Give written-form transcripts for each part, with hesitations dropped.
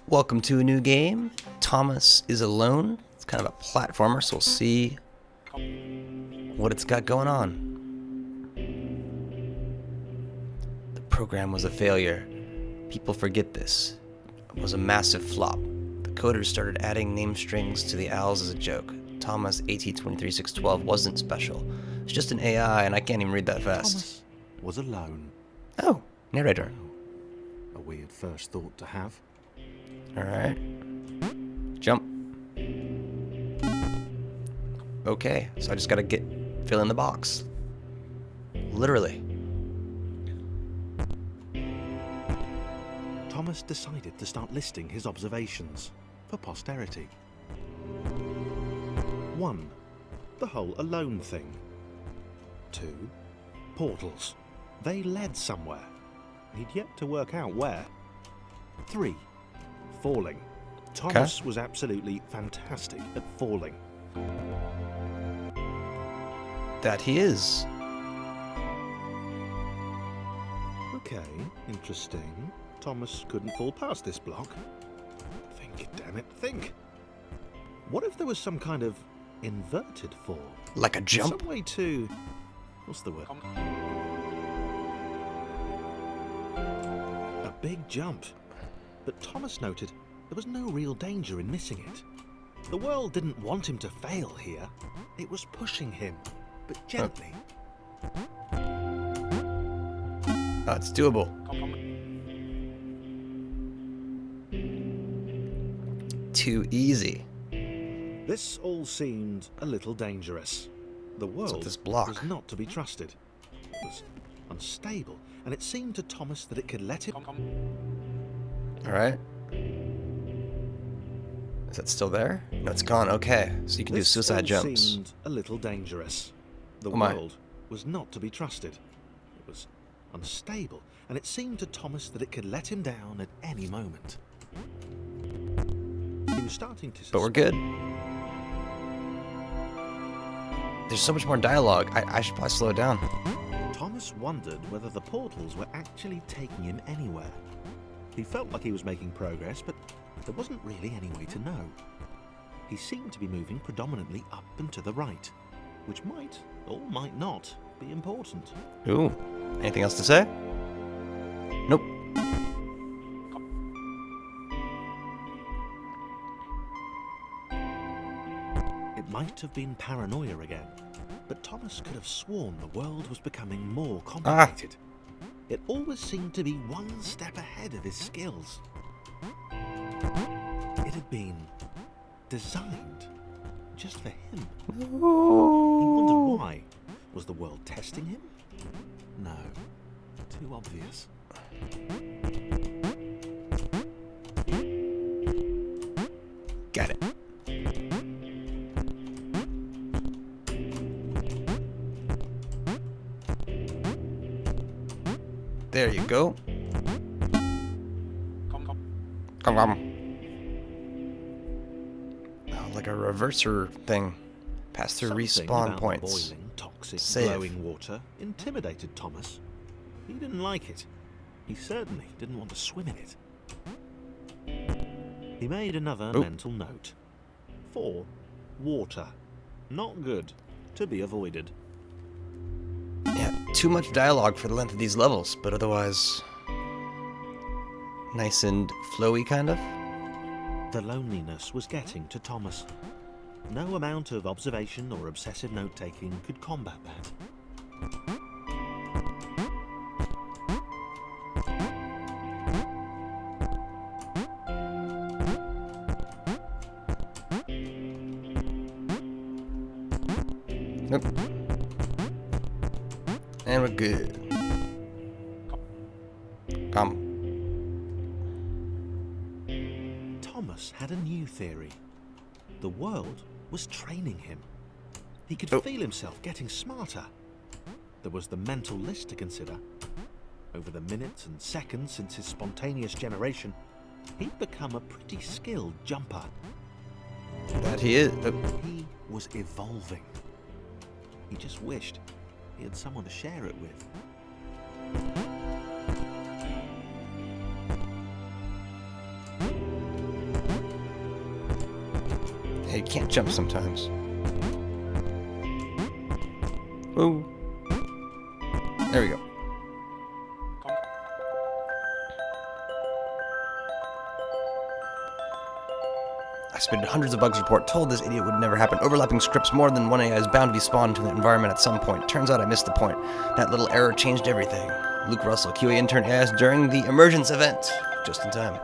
Welcome to a new game. Thomas is alone. It's kind of a platformer, so we'll see what it's got going on. The program was a failure. People forget this. It was a massive flop. The coders started adding name strings to the owls as a joke. Thomas AT23612 wasn't special. It's just an AI, and I can't even read that fast. Thomas was alone. Oh, narrator. A weird first thought to have. Alright. Jump. Okay, so I just gotta fill in the box. Literally. Thomas decided to start listing his observations for posterity. 1. The whole alone thing. 2. Portals. They led somewhere. He'd yet to work out where. 3. Falling. Thomas was absolutely fantastic at falling. That he is. Okay, interesting. Thomas couldn't fall past this block. Think, damn it, think. What if there was some kind of inverted fall? Like a jump? Some way to... what's the word? A big jump. But Thomas noted there was no real danger in missing it. The world didn't want him to fail here. It was pushing him, but gently. Oh, it's doable. Too easy. This all seemed a little dangerous. The world this block? was not to be trusted. It was unstable, and it seemed to Thomas that it could let him... Alright. Is that still there? No, it's gone. Okay, so you can do suicide jumps. Seemed a little dangerous. The Oh my. world was not to be trusted. It was unstable, and it seemed to Thomas that it could let him down at any moment. He was starting to suspect... But we're good. There's so much more dialogue. I should probably slow it down. Thomas wondered whether the portals were actually taking him anywhere. He felt like he was making progress, but there wasn't really any way to know. He seemed to be moving predominantly up and to the right, which might, or might not, be important. Ooh. Anything else to say? Nope. It might have been paranoia again, but Thomas could have sworn the world was becoming more complicated. It always seemed to be one step ahead of his skills. It had been designed just for him. He wondered why. Was the world testing him? No. Too obvious. Got it. There you go. Come. Oh, like a reverser thing. Pass through Something respawn about points. Boiling, toxic, Save. glowing water intimidated Thomas. He didn't like it. He certainly didn't want to swim in it. He made another mental note. 4. Water. Not good. To be avoided. Yeah, too much dialogue for the length of these levels, but otherwise nice and flowy, kind of. The loneliness was getting to Thomas. No amount of observation or obsessive note-taking could combat that. Nope. And we're good. Come. Thomas had a new theory. The world was training him. He could feel himself getting smarter. There was the mental list to consider. Over the minutes and seconds since his spontaneous generation, he'd become a pretty skilled jumper. That he is. He was evolving. He just wished he had someone to share it with. Hey, you can't jump sometimes. Whoa. There we go. I submitted hundreds of bugs report, told this idiot would never happen. Overlapping scripts, more than one AI is bound to be spawned into the environment at some point. Turns out I missed the point. That little error changed everything. Luke Russell, QA intern, asked during the emergence event. Just in time.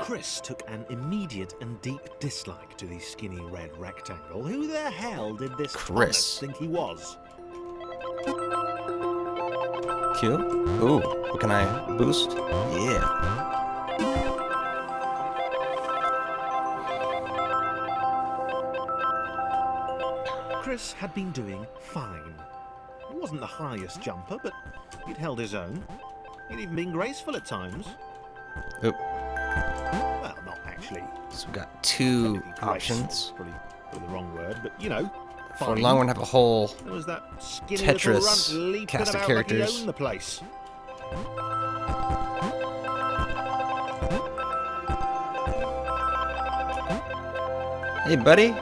Chris took an immediate and deep dislike to the skinny red rectangle. Who the hell did this Chris Thomas think he was? Q? Ooh, what can I boost? Yeah. Chris had been doing fine. He wasn't the highest jumper, but he'd held his own. He'd even been graceful at times. Oop. Well, not actually. So we've got two options. Probably the wrong word, but you know. For long, we're gonna have a whole There was that skinny Tetris little runt leaping cast of about characters. like he owned the place. Hey, buddy.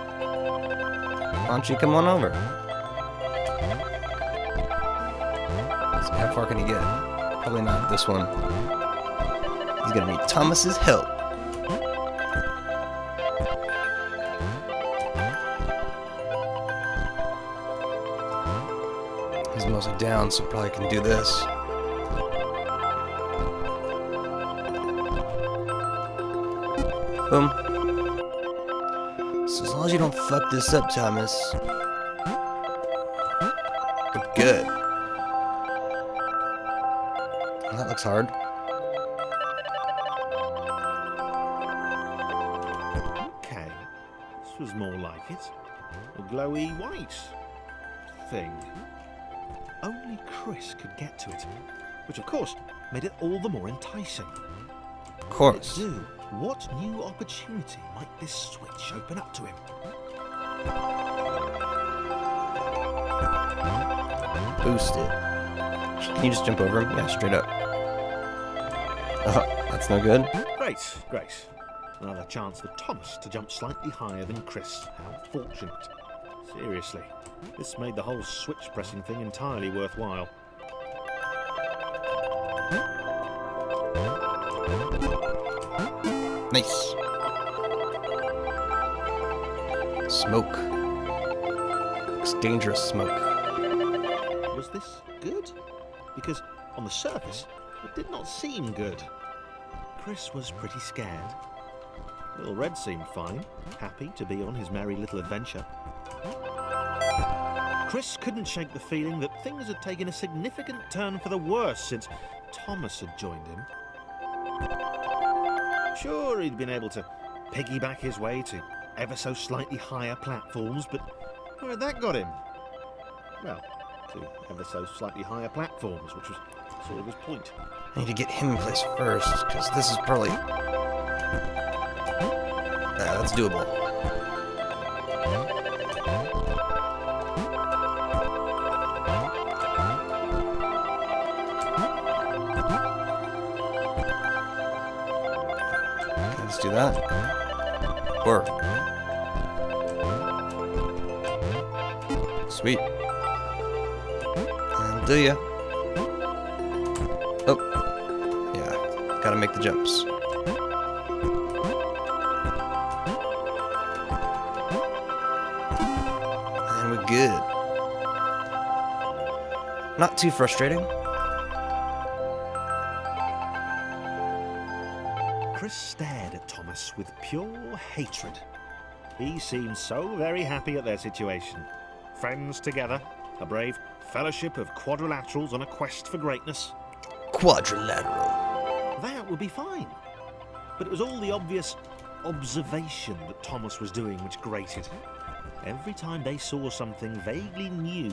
Why don't you come on over? So how far can he get? Probably not this one. He's gonna need Thomas's help. He's mostly down, so probably can do this. Boom. So as long as you don't fuck this up, Thomas, we're good. Well, that looks hard. Okay, this was more like it. A glowy white thing. Only Chris could get to it, which of course made it all the more enticing. Of course. Do what new opportunity might this switch open up to him? Boost it. Can you just jump over him? Yeah, straight up. Oh, that's no good. Great, great. Another chance for Thomas to jump slightly higher than Chris. How fortunate. Seriously, this made the whole switch pressing thing entirely worthwhile. Nice. Smoke. Looks dangerous smoke. Was this good? Because on the surface, it did not seem good. Chris was pretty scared. Little Red seemed fine, happy to be on his merry little adventure. Chris couldn't shake the feeling that things had taken a significant turn for the worse since Thomas had joined him. Sure, he'd been able to piggyback his way to ever so slightly higher platforms, but where had that got him? Well, to ever so slightly higher platforms, which was sort of his point. I need to get him in place first, because this is probably... that's doable. Okay, let's do that. Or... Sweet. That'll do ya. Oh. Yeah, gotta make the jumps. And we're good. Not too frustrating. Chris stared at Thomas with pure hatred. He seemed so very happy at their situation. Friends together, a brave fellowship of quadrilaterals on a quest for greatness. Quadrilateral. That would be fine. But it was all the obvious observation that Thomas was doing which grated. Every time they saw something vaguely new,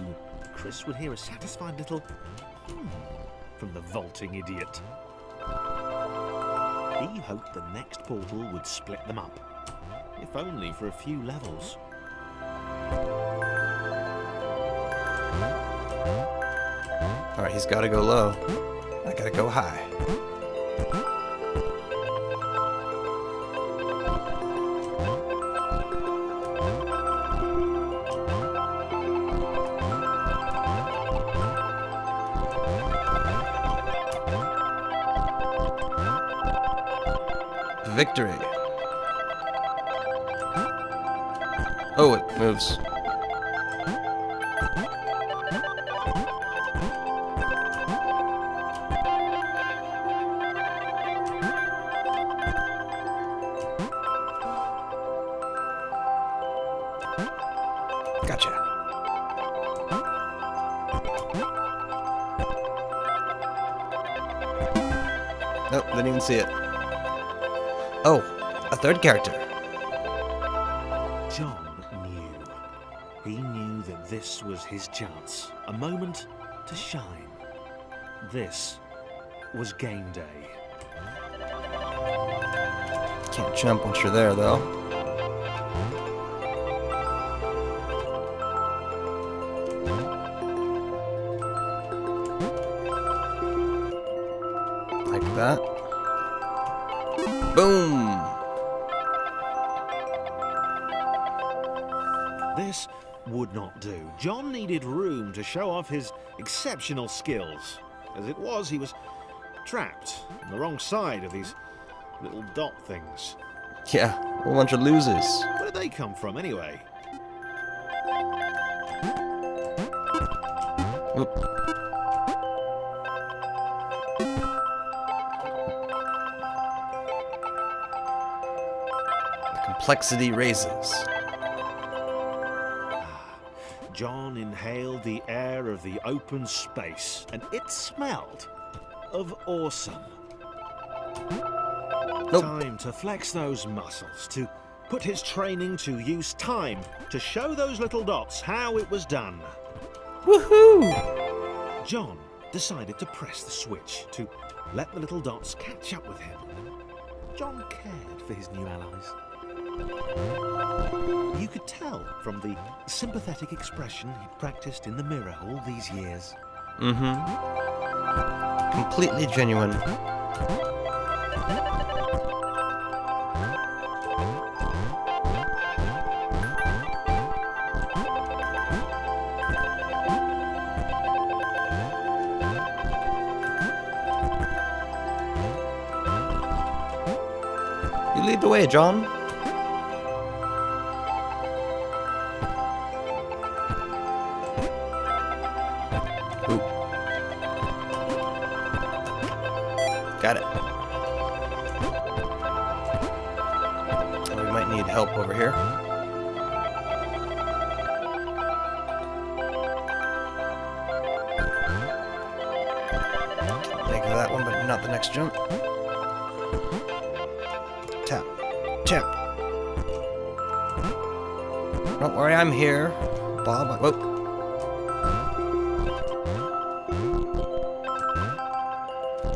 Chris would hear a satisfied little from the vaulting idiot. He hoped the next portal would split them up, if only for a few levels. Alright, he's gotta go low. I gotta go high. Victory. Oh, it moves. Gotcha. Nope, didn't even see it. Oh, a third character. John knew. He knew that this was his chance. A moment to shine. This was game day. Can't jump once you're there, though. Like that. Boom! This would not do. John needed room to show off his exceptional skills. As it was, he was trapped on the wrong side of these little dot things. Yeah, a whole bunch of losers. Where did they come from, anyway? Oop. The complexity raises. John inhaled the air of the open space, and it smelled of awesome. Nope. Time to flex those muscles, to put his training to use, time to show those little dots how it was done. Woohoo! John decided to press the switch, to let the little dots catch up with him. John cared for his new allies. You could tell from the sympathetic expression he'd practiced in the mirror all these years. Mm-hmm. Completely genuine. You lead the way, John. Ooh. Got it. And we might need help over here. Make that one, but not the next jump. Tap. Tap. Don't worry, I'm here. Bob. Whoa.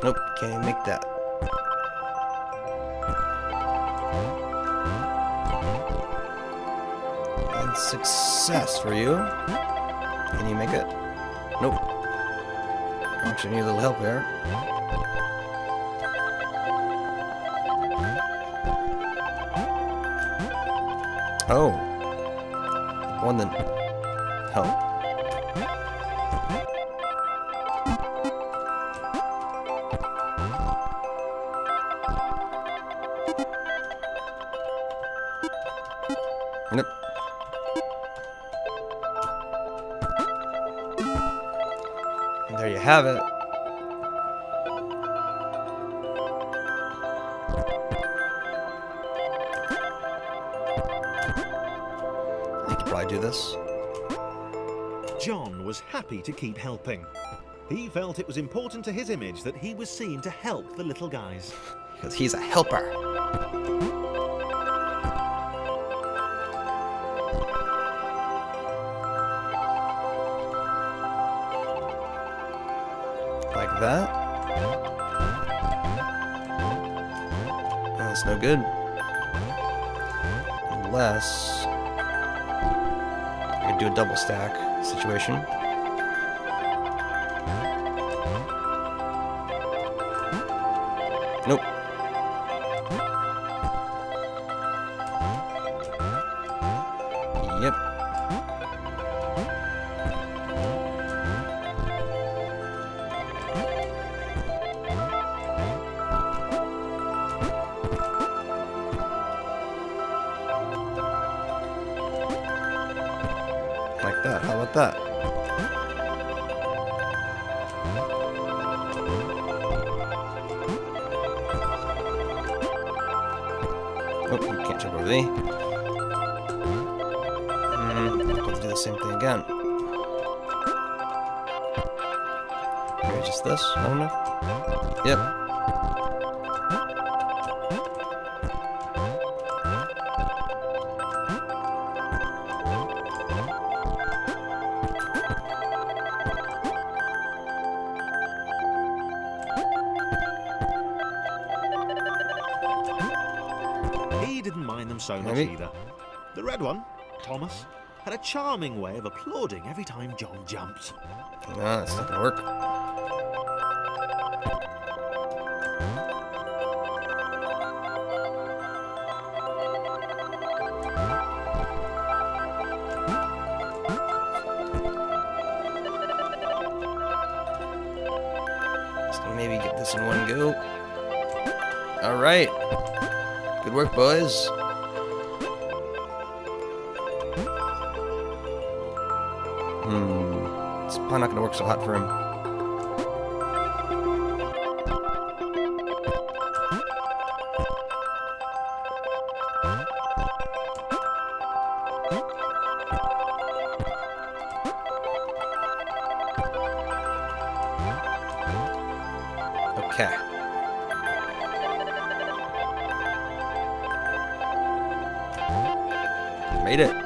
Nope, can't even make that. And success for you. Can you make it? Nope. Actually need a little help there. Oh. One then. Help. Nope. And there you have it. I could probably do this. John was happy to keep helping. He felt it was important to his image that he was seen to help the little guys. Because he's a helper. Like that. That's no good. Unless I could do a double stack situation. Nope. Yep. like that. How about that? Oh, you can't jump over me. Let's do the same thing again. Maybe just this? I don't know. Yep. He didn't mind them so much Maybe. either. The red one, Thomas, had a charming way of applauding every time John jumped. No, that's not gonna work. Just gonna maybe get this in one go. All right. Good work, boys. It's probably not gonna work so hot for him. Okay. Made it.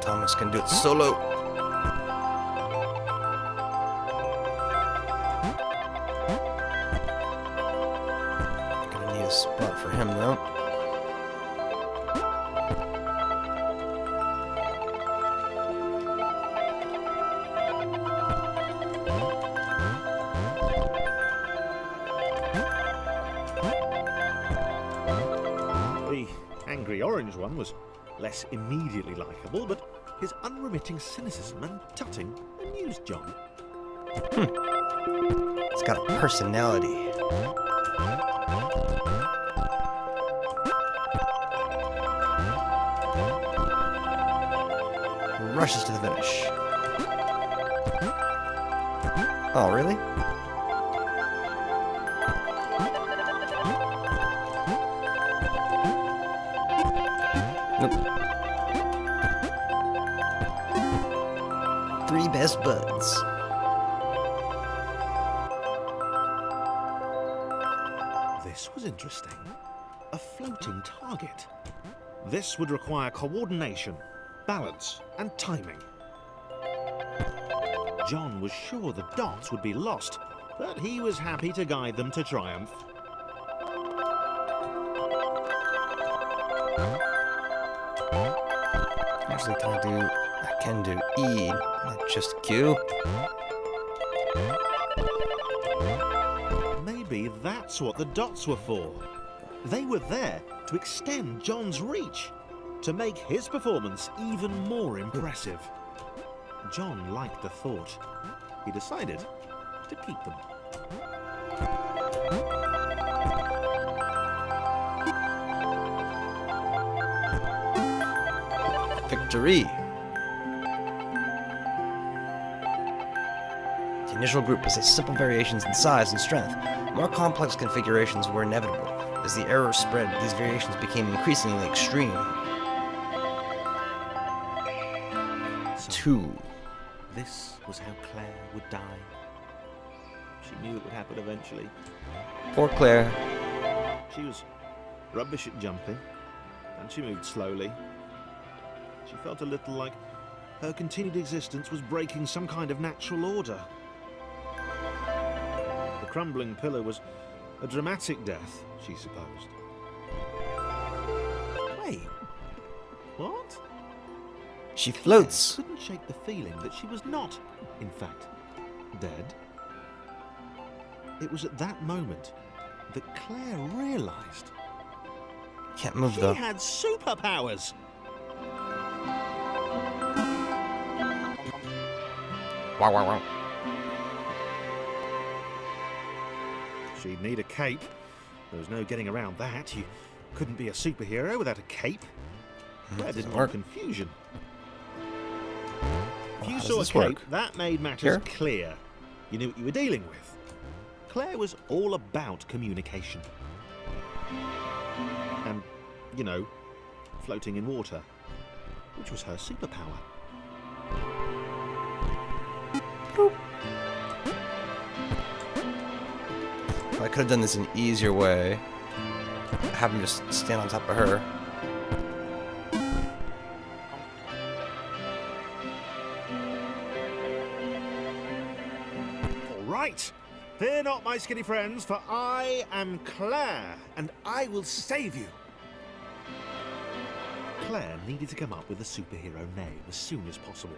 Thomas can do it solo. Gonna need a spot for him though. The angry orange one was less immediately likeable, but his unremitting cynicism and tutting amused John. It's got a personality. Rushes to the finish. Oh, really? Nope. 3 best buds. This was interesting. A floating target. This would require coordination, balance, and timing. John was sure the dots would be lost, but he was happy to guide them to triumph. Actually, I can do E, not just Q. Maybe that's what the dots were for. They were there to extend John's reach, to make his performance even more impressive. John liked the thought. He decided to keep them. Victory! The initial group possessed simple variations in size and strength. More complex configurations were inevitable. As the error spread, these variations became increasingly extreme. So, 2. this was how Claire would die. She knew it would happen eventually. Poor Claire. She was rubbish at jumping, and she moved slowly. She felt a little like her continued existence was breaking some kind of natural order. The crumbling pillar was a dramatic death, she supposed. Wait, what? She floats. Couldn't shake the feeling that she was not, in fact, dead. It was at that moment that Claire realized Can't move she though. had superpowers. Wow, wow, wow. She'd need a cape, There was no getting around that. You couldn't be a superhero without a cape. Claire didn't want work. confusion. If you How does saw a this cape, work? that made matters Here? clear. You knew what you were dealing with. Claire was all about communication. And, you know, floating in water, which was her superpower. I could have done this an easier way. Have him just stand on top of her. All right. Fear not, my skinny friends, for I am Claire, and I will save you. Claire needed to come up with a superhero name as soon as possible.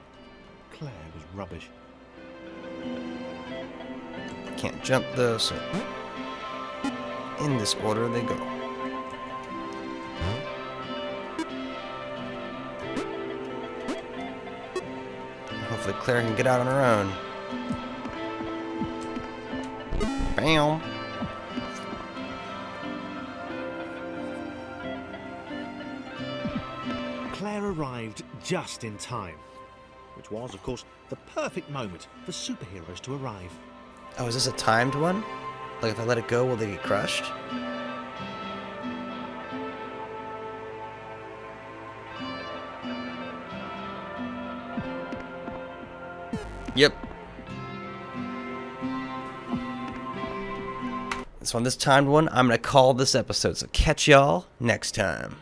Claire was rubbish. Can't jump though, so in this order they go. Hopefully Claire can get out on her own. Bam! Claire arrived just in time, which was, of course, the perfect moment for superheroes to arrive. Oh, is this a timed one? Like if I let it go, will they get crushed? Yep. So on this timed one, I'm going to call this episode. So catch y'all next time.